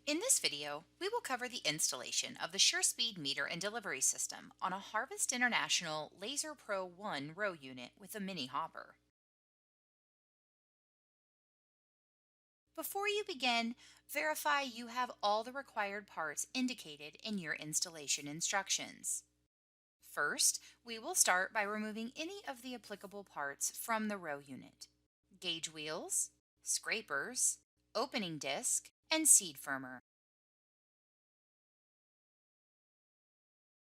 In this video, we will cover the installation of the SureSpeed meter and delivery system on a Harvest International Laser Pro 1 row unit with a mini hopper. Before you begin, verify you have all the required parts indicated in your installation instructions. First, we will start by removing any of the applicable parts from the row unit: gauge wheels, scrapers, opening disc, and seed firmer.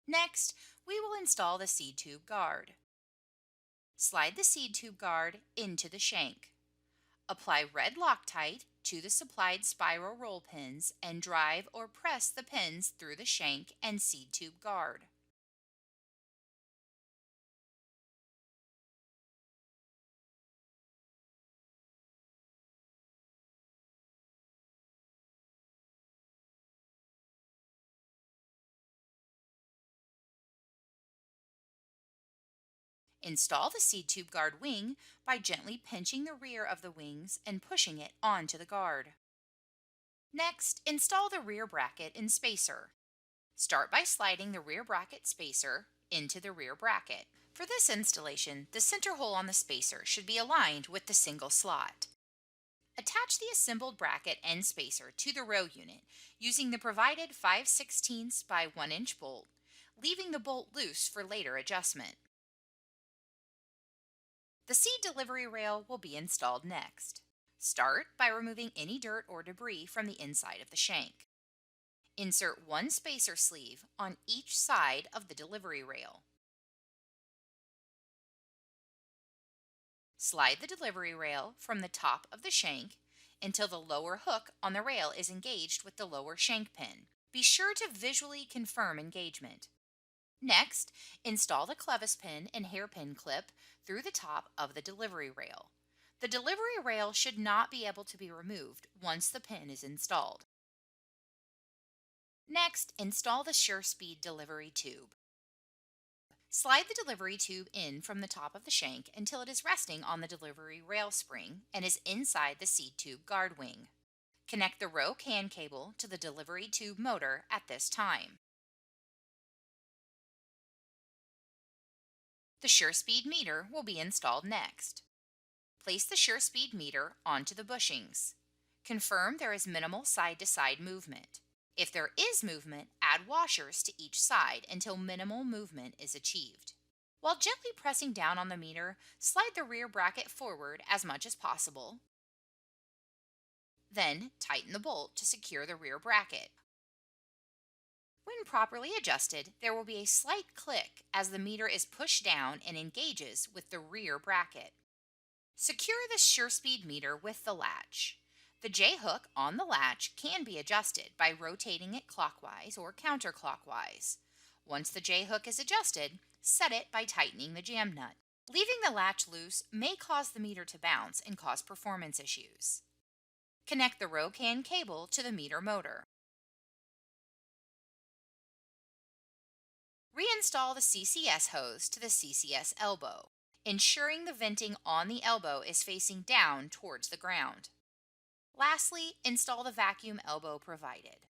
Next, we will install the seed tube guard. Slide the seed tube guard into the shank. Apply red Loctite to the supplied spiral roll pins and drive or press the pins through the shank and seed tube guard. Install the seed tube guard wing by gently pinching the rear of the wings and pushing it onto the guard. Next, install the rear bracket and spacer. Start by sliding the rear bracket spacer into the rear bracket. For this installation, the center hole on the spacer should be aligned with the single slot. Attach the assembled bracket and spacer to the row unit using the provided 5/16 by 1 inch bolt, leaving the bolt loose for later adjustment. The seed delivery rail will be installed next. Start by removing any dirt or debris from the inside of the shank. Insert one spacer sleeve on each side of the delivery rail. Slide the delivery rail from the top of the shank until the lower hook on the rail is engaged with the lower shank pin. Be sure to visually confirm engagement. Next, install the clevis pin and hairpin clip through the top of the delivery rail. The delivery rail should not be able to be removed once the pin is installed. Next, install the SureSpeed delivery tube. Slide the delivery tube in from the top of the shank until it is resting on the delivery rail spring and is inside the seed tube guard wing. Connect the row CAN cable to the delivery tube motor at this time. The SureSpeed meter will be installed next. Place the SureSpeed meter onto the bushings. Confirm there is minimal side-to-side movement. If there is movement, add washers to each side until minimal movement is achieved. While gently pressing down on the meter, slide the rear bracket forward as much as possible. Then tighten the bolt to secure the rear bracket. When properly adjusted, there will be a slight click as the meter is pushed down and engages with the rear bracket. Secure the SureSpeed meter with the latch. The J-hook on the latch can be adjusted by rotating it clockwise or counterclockwise. Once the J-hook is adjusted, set it by tightening the jam nut. Leaving the latch loose may cause the meter to bounce and cause performance issues. Connect the row CAN cable to the meter motor. Reinstall the CCS hose to the CCS elbow, ensuring the venting on the elbow is facing down towards the ground. Lastly, install the vacuum elbow provided.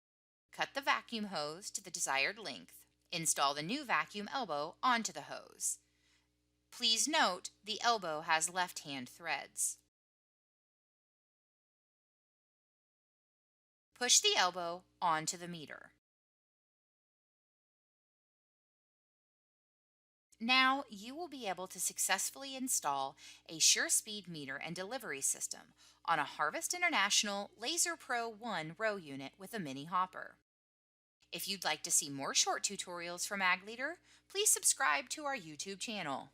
Cut the vacuum hose to the desired length. Install the new vacuum elbow onto the hose. Please note the elbow has left-hand threads. Push the elbow onto the meter. Now you will be able to successfully install a SureSpeed meter and delivery system on a Harvest International Laser Pro 1 row unit with a mini hopper. If you'd like to see more short tutorials from Ag Leader, please subscribe to our YouTube channel.